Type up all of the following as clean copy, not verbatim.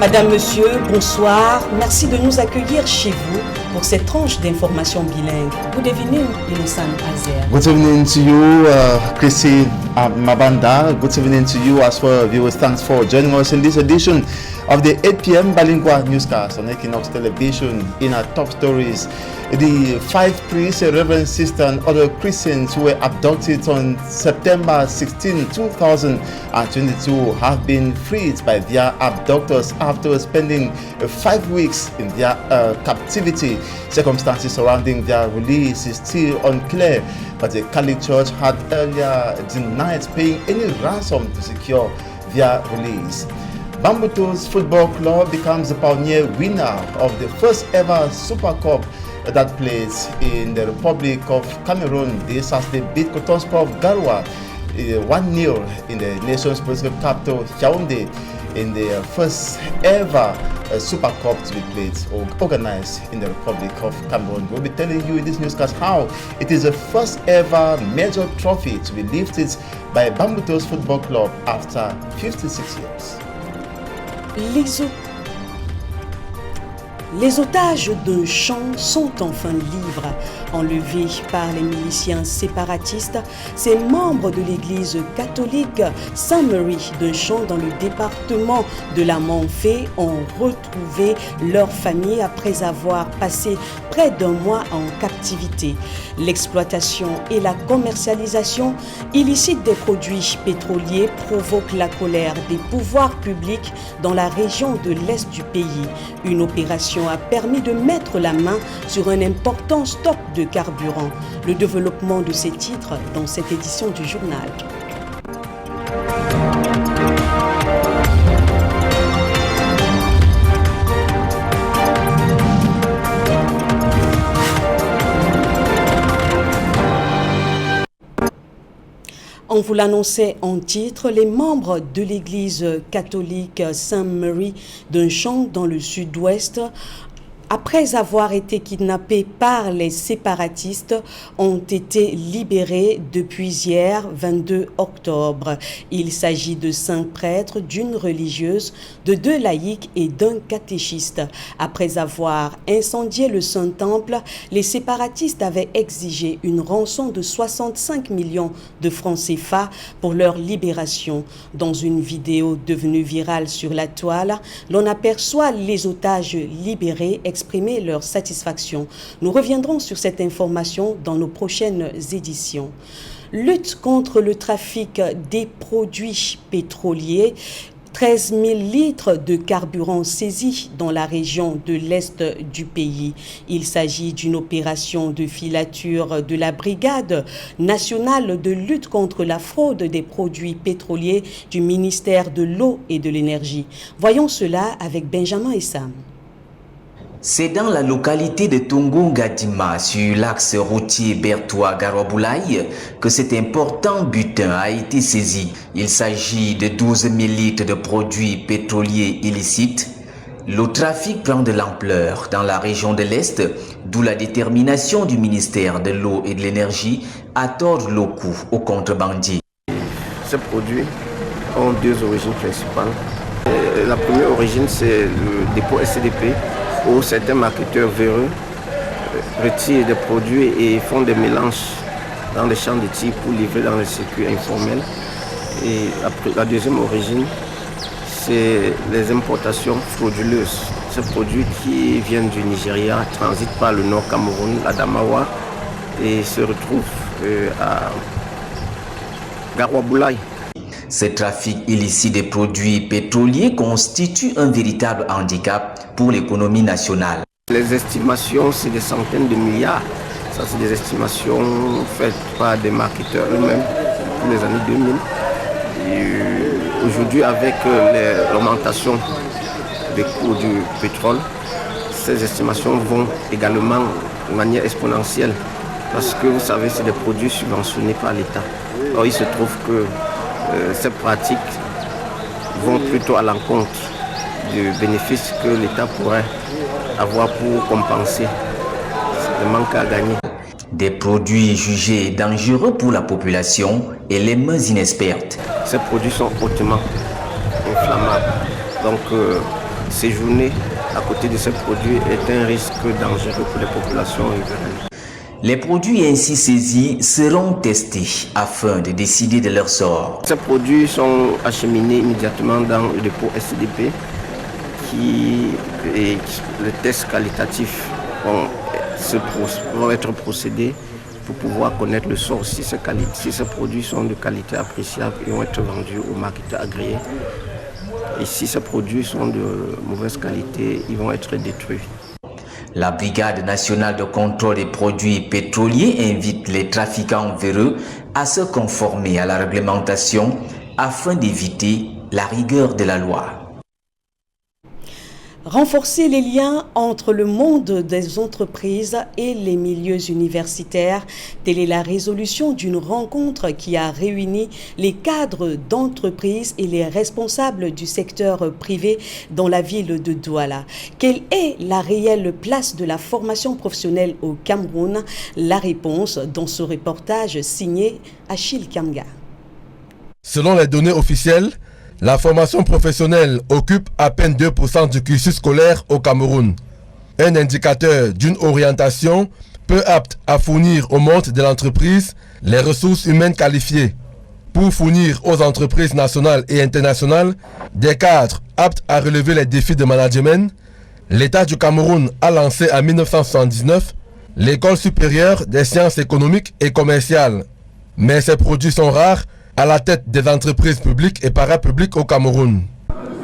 Madame, Monsieur, bonsoir. Merci de nous accueillir chez vous pour cette tranche d'information bilingue. Good evening, Innocent Azer. Good evening to you, Chrissy Mabanda. Good evening to you as well, viewers. Thanks for joining us in this edition of the 8 p.m. Bilingue newscast on Équinoxe television. In our top stories, the 5 priests, a reverend sister and other Christians who were abducted on September 16, 2022 have been freed by their abductors after spending 5 weeks in their captivity. Circumstances surrounding their release is still unclear, but the Catholic Church had earlier denied paying any ransom to secure their release. Bambuto's Football Club becomes the pioneer winner of the first ever Super Cup that plays in the Republic of Cameroon. This as they beat Cotonsport of Garoua 1-0 in the nation's political capital, Yaoundé, in the first ever Super Cup to be played or organized in the Republic of Cameroon. We'll be telling you in this newscast how it is the first ever major trophy to be lifted by Bambuto's Football Club after 56 years. Les otages d'un champ sont enfin libres. Enlevés par les miliciens séparatistes, ces membres de l'église catholique Sainte-Marie d'un champ dans le département de la Manfée ont retrouvé leur famille après avoir passé près d'un mois en captivité. L'exploitation et la commercialisation illicite des produits pétroliers provoquent la colère des pouvoirs publics dans la région de l'Est du pays. Une opération a permis de mettre la main sur un important stock de carburant. Le développement de ces titres dans cette édition du journal. On vous l'annonçait en titre, les membres de l'église catholique Sainte-Marie d'un champ dans le sud-ouest, après avoir été kidnappés par les séparatistes, ont été libérés depuis hier, 22 octobre. Il s'agit de 5 prêtres, d'une religieuse, de 2 laïcs et d'un catéchiste. Après avoir incendié le Saint-Temple, les séparatistes avaient exigé une rançon de 65 millions de francs CFA pour leur libération. Dans une vidéo devenue virale sur la toile, l'on aperçoit les otages libérés exprimer leur satisfaction. Nous reviendrons sur cette information dans nos prochaines éditions. Lutte contre le trafic des produits pétroliers. 13 000 litres de carburant saisis dans la région de l'Est du pays. Il s'agit d'une opération de filature de la Brigade nationale de lutte contre la fraude des produits pétroliers du ministère de l'Eau et de l'Énergie. Voyons cela avec Benjamin et Sam. C'est dans la localité de Tongongadima, sur l'axe routier Bertois-Garoboulaye, que cet important butin a été saisi. Il s'agit de 12 000 litres de produits pétroliers illicites. Le trafic prend de l'ampleur dans la région de l'Est, d'où la détermination du ministère de l'Eau et de l'Énergie à tordre le cou aux contrebandiers. Ces produits ont 2 origines principales. La première origine, c'est le dépôt SCDP, où certains marketeurs véreux retirent des produits et font des mélanges dans les champs de tir pour livrer dans les circuits informels. Et la deuxième origine, c'est les importations frauduleuses. Ces produits qui viennent du Nigeria transitent par le nord Cameroun, la Damawa, et se retrouvent à Garoua-Boulaye. Ce trafic illicite des produits pétroliers constitue un véritable handicap pour l'économie nationale. Les estimations, c'est des centaines de milliards. Ça, c'est des estimations faites par des marketeurs eux-mêmes pour les années 2000. Aujourd'hui, avec l'augmentation des cours du pétrole, ces estimations vont également de manière exponentielle. Parce que vous savez, c'est des produits subventionnés par l'État. Or, il se trouve que ces pratiques vont plutôt à l'encontre du bénéfice que l'État pourrait avoir pour compenser le manque à gagner. Des produits jugés dangereux pour la population et les mains inexpertes. Ces produits sont hautement inflammables. Donc séjourner à côté de ces produits est un risque dangereux pour les populations riveraines. Les produits ainsi saisis seront testés afin de décider de leur sort. Ces produits sont acheminés immédiatement dans le dépôt SDP et les tests qualitatifs vont être procédés pour pouvoir connaître le sort. Si ces produits sont de qualité appréciable, ils vont être vendus au marketeur agréé. Et si ces produits sont de mauvaise qualité, ils vont être détruits. La Brigade nationale de contrôle des produits pétroliers invite les trafiquants véreux à se conformer à la réglementation afin d'éviter la rigueur de la loi. Renforcer les liens entre le monde des entreprises et les milieux universitaires, telle est la résolution d'une rencontre qui a réuni les cadres d'entreprises et les responsables du secteur privé dans la ville de Douala. Quelle est la réelle place de la formation professionnelle au Cameroun? La réponse dans ce reportage signé Achille Kamga. Selon les données officielles, la formation professionnelle occupe à peine 2% du cursus scolaire au Cameroun. Un indicateur d'une orientation peu apte à fournir au monde de l'entreprise les ressources humaines qualifiées. Pour fournir aux entreprises nationales et internationales des cadres aptes à relever les défis de management, l'État du Cameroun a lancé en 1979 l'École supérieure des sciences économiques et commerciales. Mais ces produits sont rares à la tête des entreprises publiques et parapubliques au Cameroun.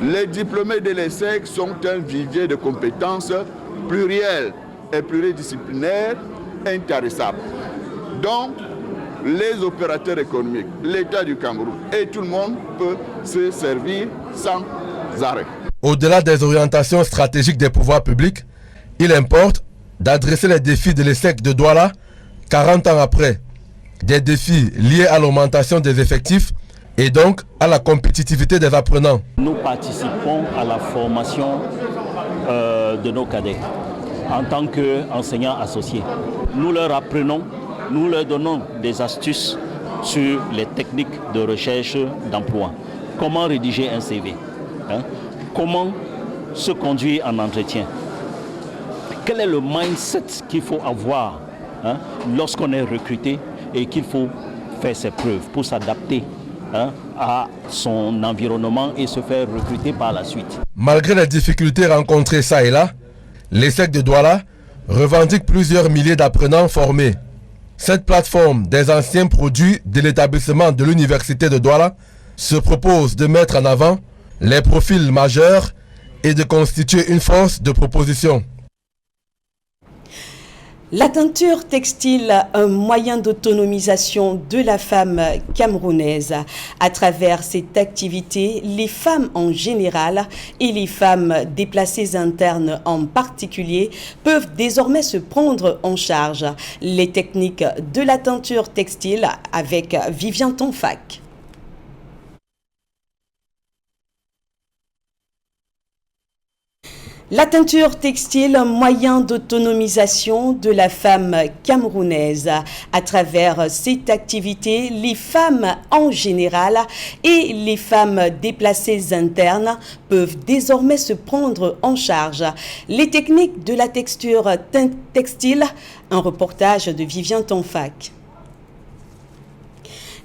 Les diplômés de l'ESSEC sont un vivier de compétences plurielles et pluridisciplinaires intarissables. Donc, les opérateurs économiques, l'État du Cameroun et tout le monde peut se servir sans arrêt. Au-delà des orientations stratégiques des pouvoirs publics, il importe d'adresser les défis de l'ESSEC de Douala 40 ans après. Des défis liés à l'augmentation des effectifs et donc à la compétitivité des apprenants. Nous participons à la formation de nos cadets en tant qu'enseignants associés. Nous leur apprenons, nous leur donnons des astuces sur les techniques de recherche d'emploi. Comment rédiger un CV, comment se conduire en entretien. Quel est le mindset qu'il faut avoir lorsqu'on est recruté et qu'il faut faire ses preuves pour s'adapter à son environnement et se faire recruter par la suite. Malgré les difficultés rencontrées ça et là, l'ESSEC de Douala revendique plusieurs milliers d'apprenants formés. Cette plateforme des anciens produits de l'établissement de l'université de Douala se propose de mettre en avant les profils majeurs et de constituer une force de proposition. La teinture textile, un moyen d'autonomisation de la femme camerounaise. À travers cette activité, les femmes en général et les femmes déplacées internes en particulier peuvent désormais se prendre en charge. Les techniques de la teinture textile avec Vivien Tonfac. La teinture textile, un moyen d'autonomisation de la femme camerounaise. À travers cette activité, les femmes en général et les femmes déplacées internes peuvent désormais se prendre en charge. Les techniques de la texture textile, un reportage de Vivien Tonfac.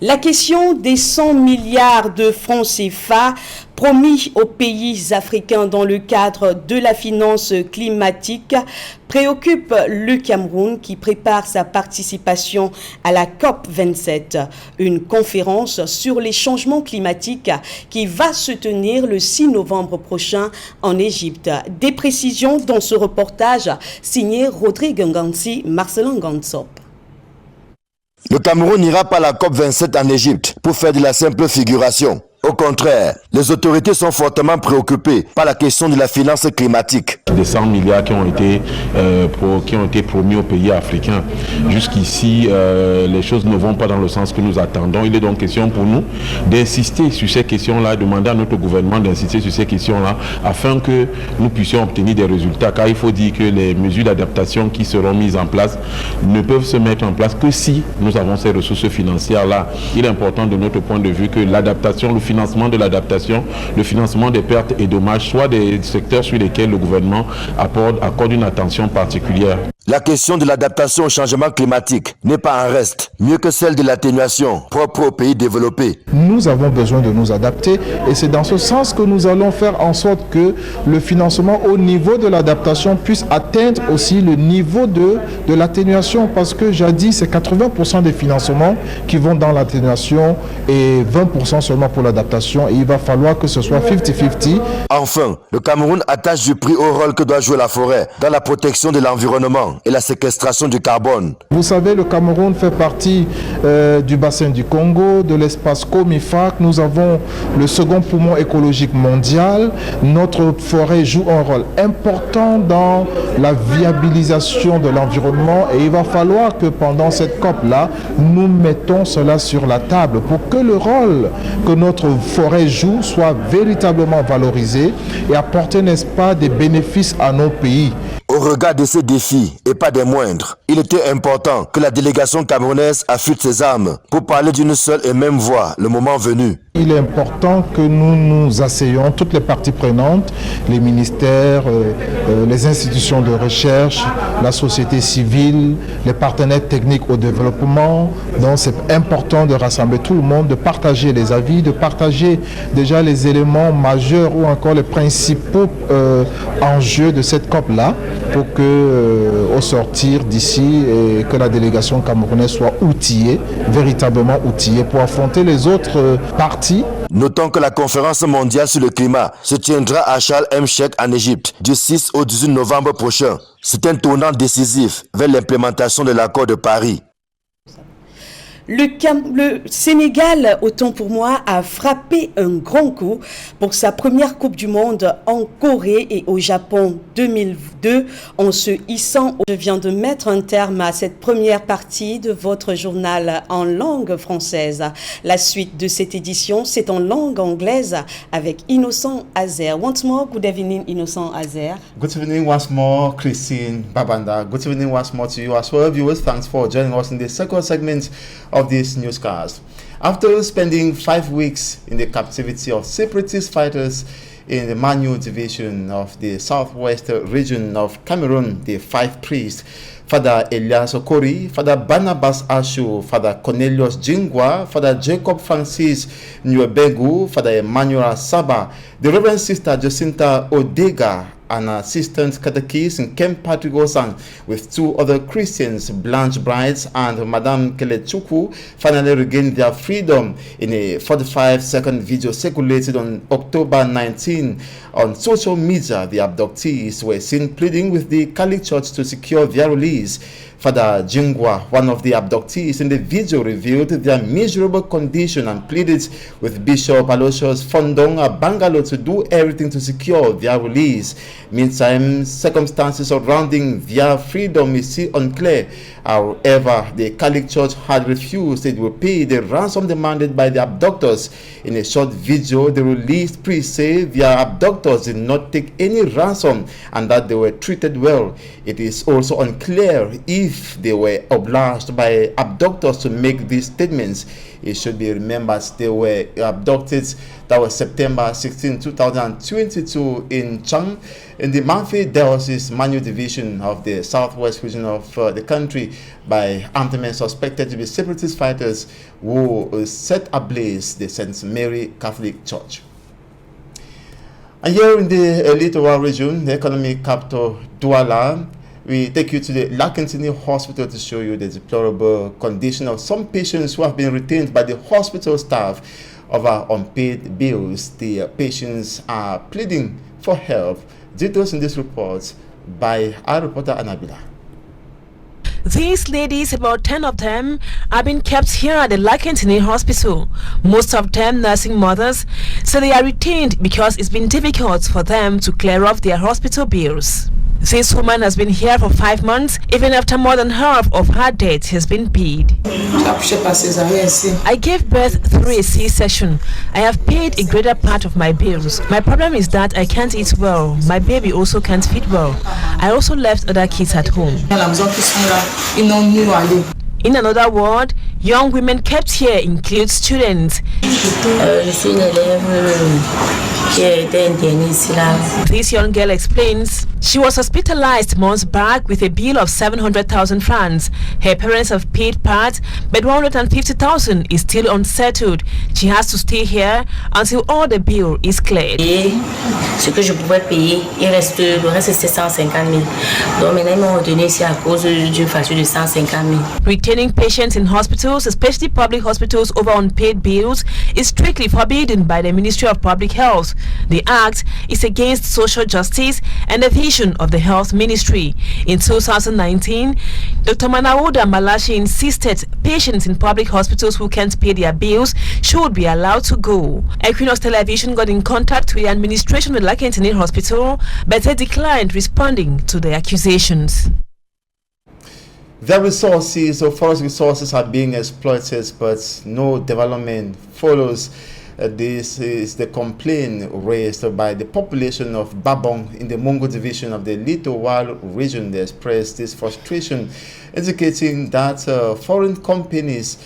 La question des 100 milliards de francs CFA promis aux pays africains dans le cadre de la finance climatique préoccupe le Cameroun qui prépare sa participation à la COP27, une conférence sur les changements climatiques qui va se tenir le 6 novembre prochain en Égypte. Des précisions dans ce reportage signé Rodrigue Ngansi, Marcelin Gansop. Le Cameroun n'ira pas à la COP27 en Égypte pour faire de la simple figuration. Au contraire, les autorités sont fortement préoccupées par la question de la finance climatique. Des 100 milliards qui ont été promis aux pays africains. Jusqu'ici, les choses ne vont pas dans le sens que nous attendons. Il est donc question pour nous d'insister sur ces questions-là, demander à notre gouvernement d'insister sur ces questions-là afin que nous puissions obtenir des résultats. Car il faut dire que les mesures d'adaptation qui seront mises en place ne peuvent se mettre en place que si nous avons ces ressources financières-là. Il est important de notre point de vue que l'adaptation, le financement de l'adaptation, le financement des pertes et dommages soient des secteurs sur lesquels le gouvernement accorde une attention particulière. La question de l'adaptation au changement climatique n'est pas un reste, mieux que celle de l'atténuation propre aux pays développés. Nous avons besoin de nous adapter et c'est dans ce sens que nous allons faire en sorte que le financement au niveau de l'adaptation puisse atteindre aussi le niveau de l'atténuation, parce que jadis c'est 80% des financements qui vont dans l'atténuation et 20% seulement pour l'adaptation, et il va falloir que ce soit 50-50. Enfin, le Cameroun attache du prix au rôle que doit jouer la forêt dans la protection de l'environnement et la séquestration du carbone. Vous savez, le Cameroun fait partie du bassin du Congo, de l'espace Comifac. Nous avons le second poumon écologique mondial. Notre forêt joue un rôle important dans la viabilisation de l'environnement et il va falloir que pendant cette COP-là, nous mettons cela sur la table pour que le rôle que notre forêt joue soit véritablement valorisé et apporter, n'est-ce pas, des bénéfices à nos pays. Au regard de ces défis, et pas des moindres, il était important que la délégation camerounaise affûte ses armes pour parler d'une seule et même voix le moment venu. Il est important que nous nous asseyons, toutes les parties prenantes, les ministères, les institutions de recherche, la société civile, les partenaires techniques au développement. Donc c'est important de rassembler tout le monde, de partager les avis, de partager déjà les éléments majeurs ou encore les principaux enjeux de cette COP-là, pour que au sortir d'ici, que la délégation camerounaise soit outillée, véritablement outillée pour affronter les autres parties. Notons que la conférence mondiale sur le climat se tiendra à Sharm el-Sheikh en Égypte du 6 au 18 novembre prochain. C'est un tournant décisif vers l'implémentation de l'accord de Paris. Le Sénégal, autant pour moi, a frappé un grand coup pour sa première Coupe du Monde en Corée et au Japon 2002 en se hissant. Je viens de mettre un terme à cette première partie de votre journal en langue française. La suite de cette édition, c'est en langue anglaise avec Innocent Azer. Once more, good evening, Innocent Azer. Good evening once more, Christine Babanda. Good evening once more to you as well, viewers. Thanks for joining us in the second segment of this newscast. After spending 5 weeks in the captivity of separatist fighters in the Manu division of the southwest region of Cameroon, the 5 priests, Father Elias Okori, Father Barnabas Ashu, Father Cornelius Jingwa, Father Jacob Francis Nwebegu, Father Emmanuel Saba, the Reverend Sister Jacinta Odega, an assistant catechist in Camp Patrick Osan, with 2 other Christians, Blanche Brides and Madame Kelechuku, finally regained their freedom in a 45-second video circulated on October 19. On social media, the abductees were seen pleading with the Catholic Church to secure their release. Father Jingwa, one of the abductees in the video, revealed their miserable condition and pleaded with Bishop Aloysius Fondong Bangalo to do everything to secure their release. Meantime, circumstances surrounding their freedom is still unclear. However, the Catholic Church had refused to pay the ransom demanded by the abductors. In a short video, the released priests say their abductors did not take any ransom and that they were treated well. It is also unclear if they were obliged by abductors to make these statements. It should be remembered they were abducted. That was September 16, 2022 in Chang, in the Manfi Diocese Manu division of the southwest region of the country, by armed men suspected to be separatist fighters who set ablaze the St. Mary Catholic Church. And here in the littoral region, the economic capital Douala, we take you to the Lakentini Hospital to show you the deplorable condition of some patients who have been retained by the hospital staff over unpaid bills. The patients are pleading for help. Details in this report by our reporter Anabila. These ladies, about 10 of them, are being kept here at the Lakentini Hospital. Most of them nursing mothers, so they are retained because it's been difficult for them to clear off their hospital bills. This woman has been here for 5 months, even after more than half of her debt has been paid. I gave birth through a C-section. I have paid a greater part of my bills. My problem is that I can't eat well. My baby also can't feed well. I also left other kids at home. In another word, young women kept here include students. This young girl explains she was hospitalized months back with a bill of 700,000 francs. Her parents have paid part, but 150,000 is still unsettled. She has to stay here until all the bill is cleared. Ce que je pouvais payer, il reste le reste c'est 150 000. Donc maintenant ils m'ont retenu ici à cause d'une facture de 150 000. Retaining patients in hospitals, especially public hospitals, over unpaid bills is strictly forbidden by the Ministry of Public Health. The act is against social justice and the vision of the Health Ministry. In 2019, Dr. Manauda Malashi insisted patients in public hospitals who can't pay their bills should be allowed to go. Équinoxe Television got in contact with the administration of the Lakentini Hospital, but they declined responding to the accusations. The resources or forest resources are being exploited, but no development follows. This is the complaint raised by the population of Babong in the Mongo division of the Littoral region. They expressed this frustration, indicating that foreign companies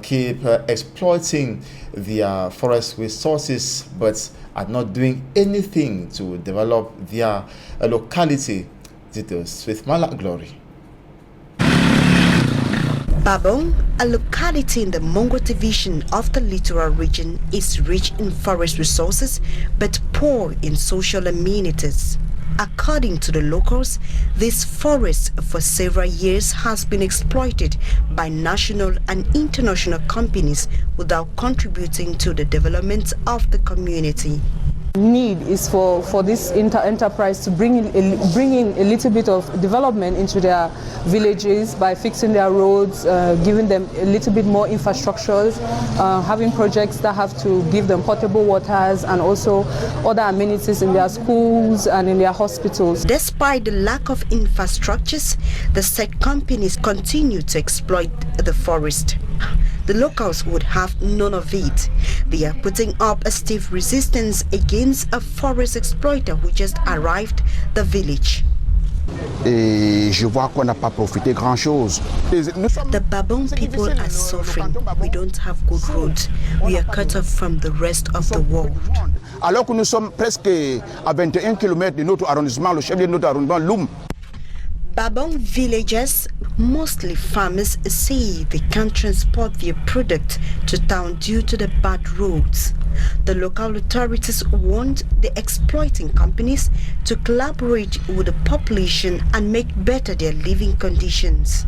keep exploiting their forest resources but are not doing anything to develop their locality. Details with Malak Glory. Babong, a locality in the Mongo division of the Littoral region, is rich in forest resources but poor in social amenities. According to the locals, this forest for several years has been exploited by national and international companies without contributing to the development of the community. Need is for this enterprise to bring in a little bit of development into their villages by fixing their roads, giving them a little bit more infrastructures, having projects that have to give them potable waters and also other amenities in their schools and in their hospitals. Despite the lack of infrastructures, the said companies continue to exploit the forest. The locals would have none of it. They are putting up a stiff resistance against a forest exploiter who just arrived the village. Je vois qu'on n'a pas profité grand-chose. The Babong people are suffering. We don't have good roads. We are cut off from the rest of the world. Alors que nous sommes presque à 21 km de notre arrondissement, le chef de notre arrondissement, Loum. Babong villagers, mostly farmers, say they can't transport their product to town due to the bad roads. The local authorities want the exploiting companies to collaborate with the population and make better their living conditions.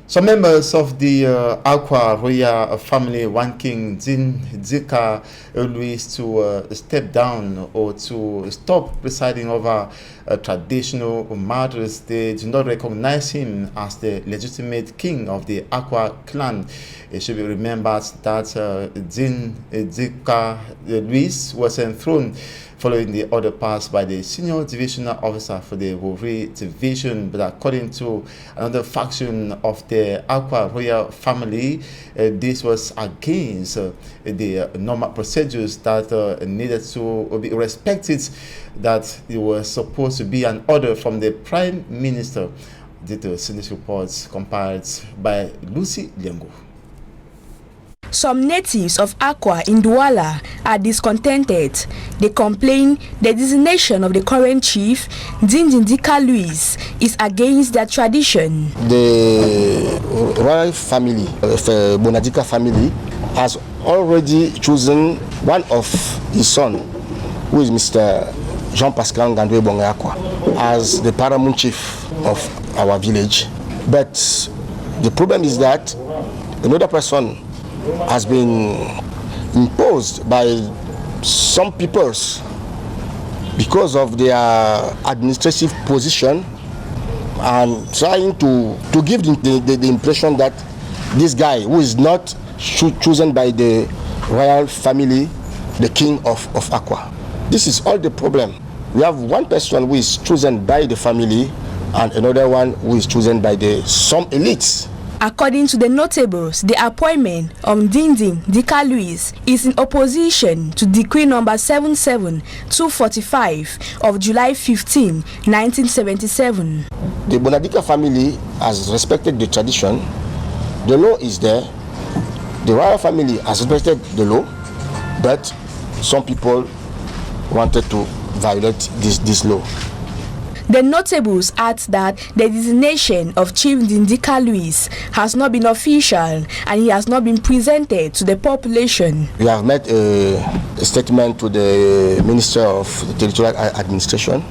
Some members of the Aqua Roya family want King Zika Luis to step down or to stop presiding over traditional matters. They do not recognize him as the legitimate king of the Aqua clan. It should be remembered that Zika Luis was enthroned following the order passed by the senior divisional officer for the Wori division. But according to another faction of the Aqua Royal family, this was against the normal procedures that needed to be respected, that it was supposed to be an order from the Prime Minister. Details in this report compiled by Lucy Liango. Some natives of Aqua in Douala are discontented. They complain the designation of the current chief, Dindindika Luis, is against their tradition. The royal family, the Bonadika family, has already chosen one of his son, who is Mr. Jean-Pascal Ngandwe Bongakwa, as the paramount chief of our village. But the problem is that another person has been imposed by some peoples because of their administrative position and trying to give the impression that this guy who is not chosen by the royal family, the king of Aqua. This is all the problem. We have one person who is chosen by the family and another one who is chosen by some elites. According to the notables, the appointment of Ndindi Dika Louis is in opposition to Decree number 77245 of July 15, 1977. The Bonadika family has respected the tradition. The law is there. The royal family has respected the law, but some people wanted to violate this law. The notables add that the designation of Chief Ndindika Louis has not been official and he has not been presented to the population. We have made a statement to the Minister of the Territorial Administration.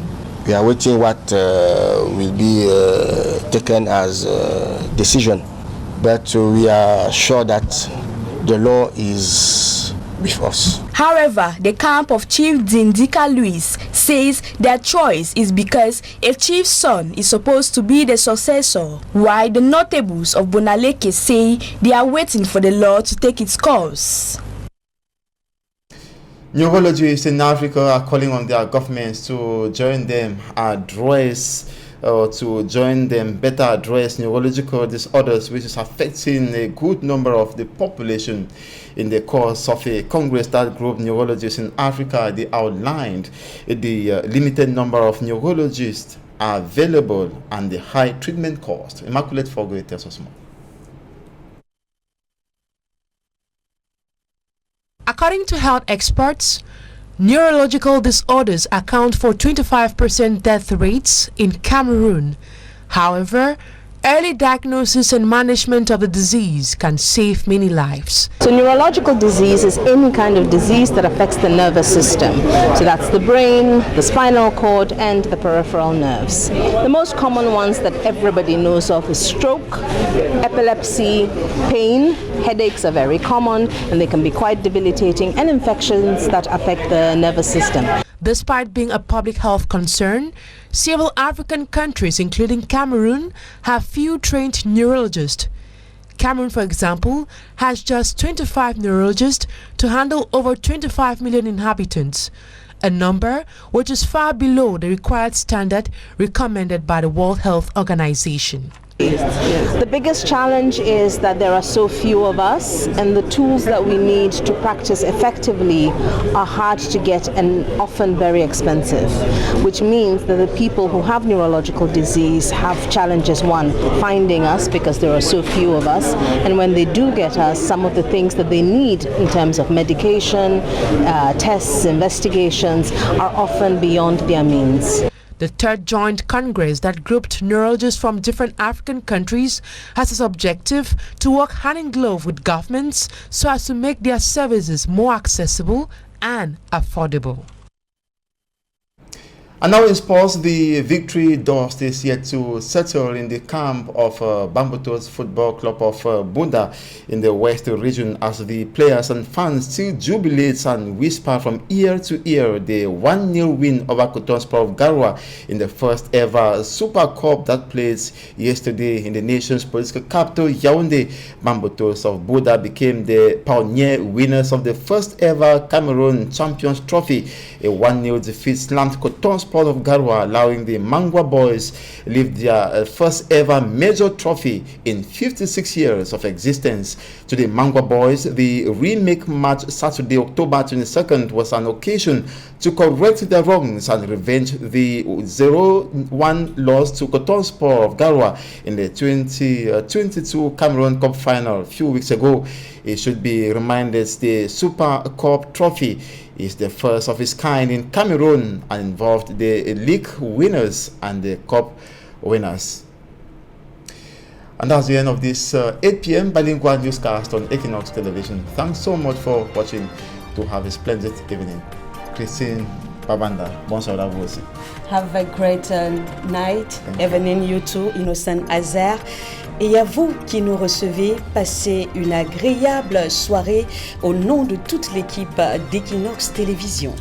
We are waiting what will be taken as a decision. But we are sure that the law is with us. However, the camp of Chief Ndindika Louis says their choice is because a chief's son is supposed to be the successor, while the notables of Bonaleke say they are waiting for the law to take its course. Neurologists in Africa are calling on their governments to join them better address neurological disorders which is affecting a good number of the population. In the course of a congress that group neurologists in Africa, they outlined the limited number of neurologists are available and the high treatment cost. Immaculate Fogo tells us more. According to health experts, neurological disorders account for 25% death rates in Cameroon. However, early diagnosis and management of the disease can save many lives. So neurological disease is any kind of disease that affects the nervous system. So that's the brain, the spinal cord, and the peripheral nerves. The most common ones that everybody knows of is stroke, epilepsy, pain. Headaches are very common and they can be quite debilitating, and infections that affect the nervous system. Despite being a public health concern, several African countries, including Cameroon, have few trained neurologists. Cameroon, for example, has just 25 neurologists to handle over 25 million inhabitants, a number which is far below the required standard recommended by the World Health Organization. The biggest challenge is that there are so few of us, and the tools that we need to practice effectively are hard to get and often very expensive, which means that the people who have neurological disease have challenges, one, finding us because there are so few of us, and when they do get us, some of the things that they need in terms of medication, tests, investigations are often beyond their means. The third joint congress that grouped neurologists from different African countries has as objective to work hand in glove with governments so as to make their services more accessible and affordable. And now in sports, the victory dust is yet to settle in the camp of Bambutos Football Club of Bunda in the West region as the players and fans still jubilate and whisper from ear to ear the 1-0 win over Cotonsport of Garoua in the first ever Super Cup that played yesterday in the nation's political capital, Yaoundé. Bambutos of Bunda became the pioneer winners of the first ever Cameroon Champions Trophy. A 1-0 defeat slammed Cotonsport of Garoua, allowing the Mangwa boys lift their first ever major trophy in 56 years of existence. To the Mangwa boys, the remake match Saturday, October 22nd was an occasion to correct their wrongs and revenge the 0-1 loss to Cotonsport of Garoua in the 2022 Cameroon Cup final a few weeks ago. It should be reminded the Super Cup trophy is the first of its kind in Cameroon and involved the league winners and the cup winners. And that's the end of this 8 p.m. bilingual newscast on Equinoxe Television. Thanks so much for watching. To have a splendid evening. Christine Babanda, bonsoir à vous aussi. Have a great night, evening you too, Innocent Azer. Et à vous qui nous recevez, passez une agréable soirée au nom de toute l'équipe d'Equinoxe Télévision.